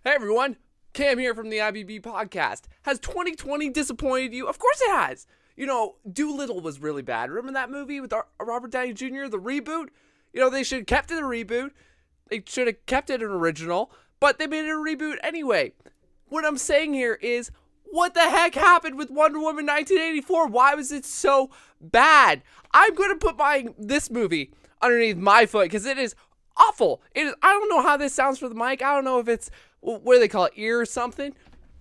Hey everyone, Cam here from the IBB podcast. Has 2020 disappointed you? Of course it has. Doolittle was really bad. Remember that movie with Robert Downey Jr., the reboot? They should have kept it a reboot. They should have kept it an original, but they made it a reboot anyway. What I'm saying here is, what the heck happened with Wonder Woman 1984? Why was it so bad? I'm going to put this movie underneath my foot because it is awful. I don't know how this sounds for the mic. I don't know if it's, what do they call it, ear or something?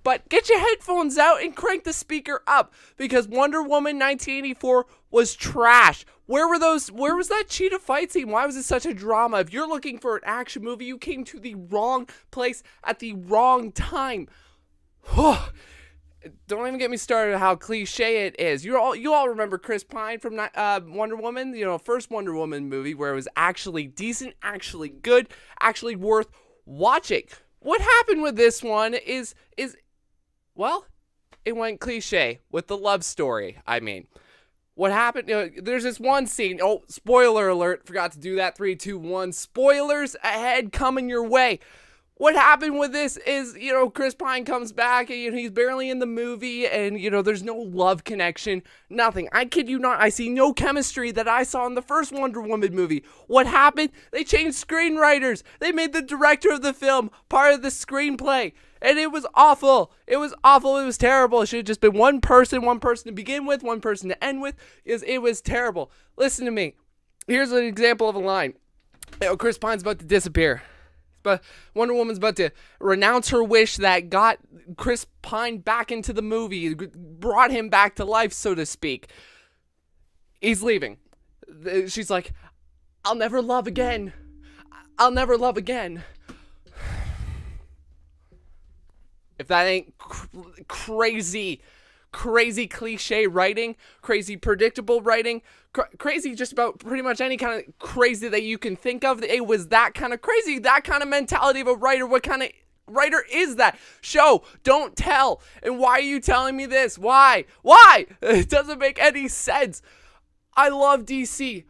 But get your headphones out and crank the speaker up because Wonder Woman 1984 was trash. Where was that cheetah fight scene? Why was it such a drama? If you're looking for an action movie, you came to the wrong place at the wrong time. Don't even get me started on how cliche it is. You all remember Chris Pine from Wonder Woman, first Wonder Woman movie where it was actually decent, actually good, actually worth watching. What happened with this one is well, it went cliche with the love story. I mean, what happened? There's this one scene. Oh, spoiler alert! Forgot to do that. 3, 2, 1. Spoilers ahead, coming your way. What happened with this is, Chris Pine comes back and he's barely in the movie and, there's no love connection, nothing. I kid you not, I see no chemistry that I saw in the first Wonder Woman movie. What happened? They changed screenwriters. They made the director of the film part of the screenplay. And it was awful. It was awful. It was terrible. It should have just been one person to begin with, one person to end with. It was terrible. Listen to me. Here's an example of a line. Chris Pine's about to disappear. But Wonder Woman's about to renounce her wish that got Chris Pine back into the movie, brought him back to life, so to speak. He's leaving. She's like, I'll never love again. I'll never love again. If that ain't crazy cliche writing, crazy predictable writing, crazy just about pretty much any kind of crazy that you can think of. It was that kind of crazy, that kind of mentality of a writer. What kind of writer is that? Show, don't tell. And why are you telling me this? Why? It doesn't make any sense. I love DC,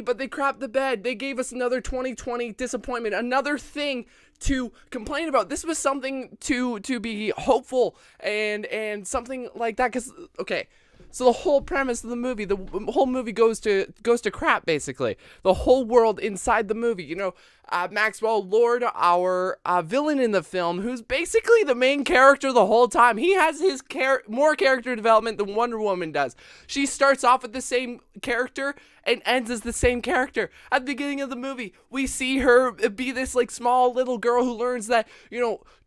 but they crapped the bed. They gave us another 2020 disappointment, another thing to complain about. This was something to be hopeful and something like that. Because so the whole premise of the whole movie goes to crap. Basically, the whole world inside the movie. Maxwell Lord, our villain in the film, who's basically the main character the whole time. He has his more character development than Wonder Woman does. She starts off with the same character and ends as the same character. At the beginning of the movie, we see her be this small little girl who learns that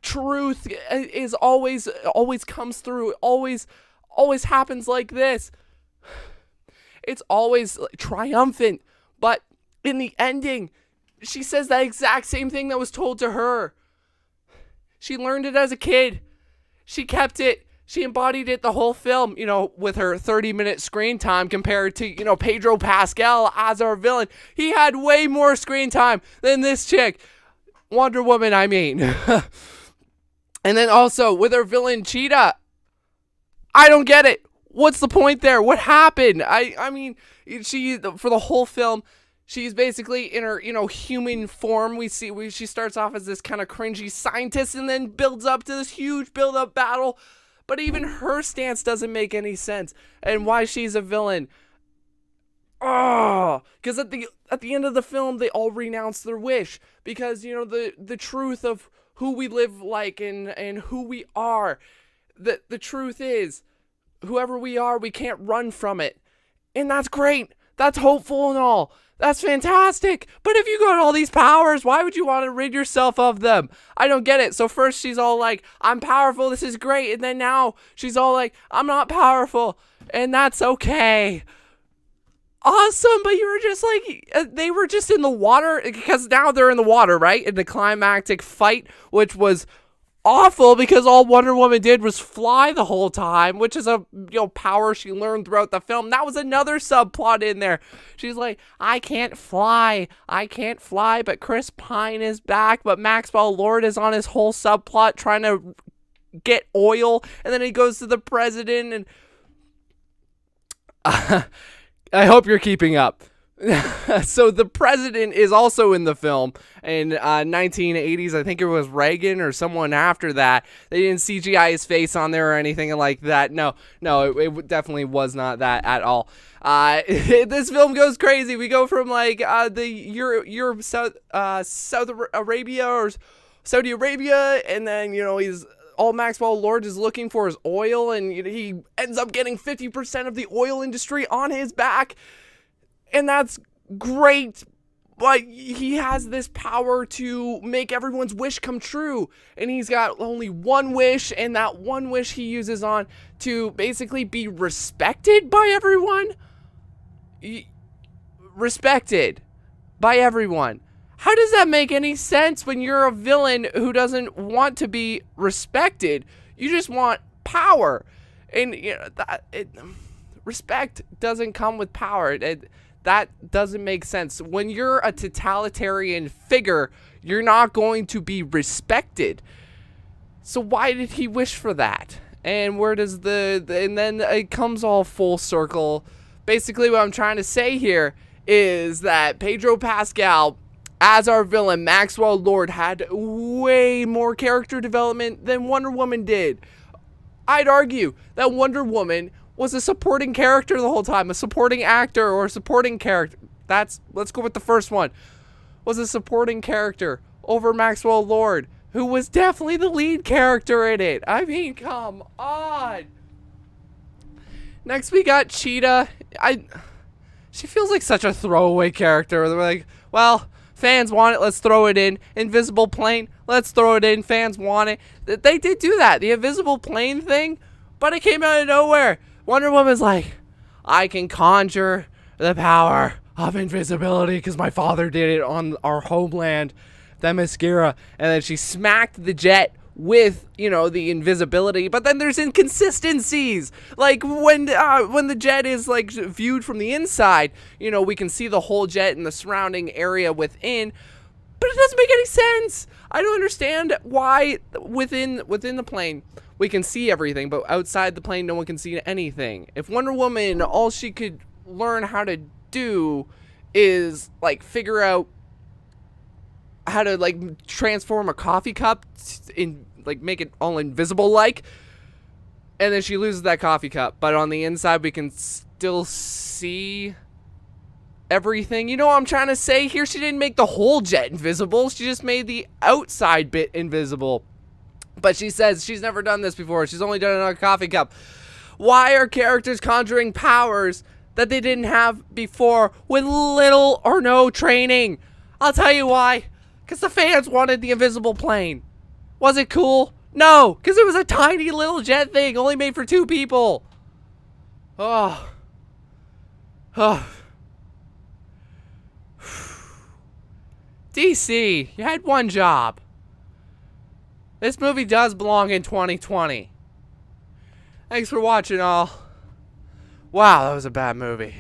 truth is always comes through, always happens like this. It's always triumphant, but in the ending, she says that exact same thing that was told to her. She learned it as a kid. She kept it. She embodied it the whole film, with her 30-minute screen time compared to, Pedro Pascal as our villain. He had way more screen time than this chick. Wonder Woman, I mean. And then also with her villain Cheetah. I don't get it. What's the point there? What happened? I mean, she, for the whole film, she's basically in her, human form. She starts off as this kind of cringy scientist and then builds up to this huge build-up battle. But even her stance doesn't make any sense. And why she's a villain. Oh, because at the end of the film, they all renounce their wish. Because, the truth of who we live like and who we are. The truth is, whoever we are, we can't run from it. And that's great. That's hopeful and all. That's fantastic. But if you got all these powers, why would you want to rid yourself of them? I don't get it. So first she's all like, I'm powerful, this is great. And then now she's all like, I'm not powerful. And that's okay. Awesome, but you were just they were just in the water. Because now they're in the water, right? In the climactic fight, which was awful because all Wonder Woman did was fly the whole time, which is a power she learned throughout the film. That was another subplot in there. She's like, I can't fly, but Chris Pine is back, but Maxwell Lord is on his whole subplot trying to get oil, and then he goes to the president, and I hope you're keeping up. So the president is also in the film in 1980s. I think it was Reagan or someone after that. They didn't CGI his face on there or anything like that. No, it definitely was not that at all. This film goes crazy. We go from like the Europe, Saudi Arabia, and then he's all Maxwell Lord is looking for his oil, and he ends up getting 50% of the oil industry on his back. And that's great, but he has this power to make everyone's wish come true. And he's got only one wish, and that one wish he uses on to basically be respected by everyone. Respected by everyone. How does that make any sense when you're a villain who doesn't want to be respected? You just want power. And respect doesn't come with power. That doesn't make sense. When you're a totalitarian figure, you're not going to be respected. So why did he wish for that? And where does and then it comes all full circle. Basically what I'm trying to say here is that Pedro Pascal, as our villain, Maxwell Lord, had way more character development than Wonder Woman did. I'd argue that Wonder Woman was a supporting character the whole time, a supporting actor or a supporting character. Let's go with the first one. Was a supporting character over Maxwell Lord, who was definitely the lead character in it. I mean, come on. Next we got Cheetah. She feels like such a throwaway character. They're like, well, fans want it, let's throw it in. Invisible plane, let's throw it in. Fans want it. They did do that, the invisible plane thing, but it came out of nowhere. Wonder Woman's like, I can conjure the power of invisibility because my father did it on our homeland, Themyscira. And then she smacked the jet with, the invisibility. But then there's inconsistencies. Like when the jet is like viewed from the inside, we can see the whole jet and the surrounding area within. But it doesn't make any sense. I don't understand why within the plane we can see everything, but outside the plane no one can see anything. If Wonder Woman, all she could learn how to do is like figure out how to like transform a coffee cup in like make it all invisible like, and then she loses that coffee cup, but on the inside we can still see everything. You know what I'm trying to say here? She didn't make the whole jet invisible. She just made the outside bit invisible. But she says she's never done this before. She's only done it on a coffee cup. Why are characters conjuring powers that they didn't have before with little or no training? I'll tell you why. Because the fans wanted the invisible plane. Was it cool? No, because it was a tiny little jet thing only made for 2 people. Oh. DC, you had one job. This movie does belong in 2020. Thanks for watching, all. Wow, that was a bad movie.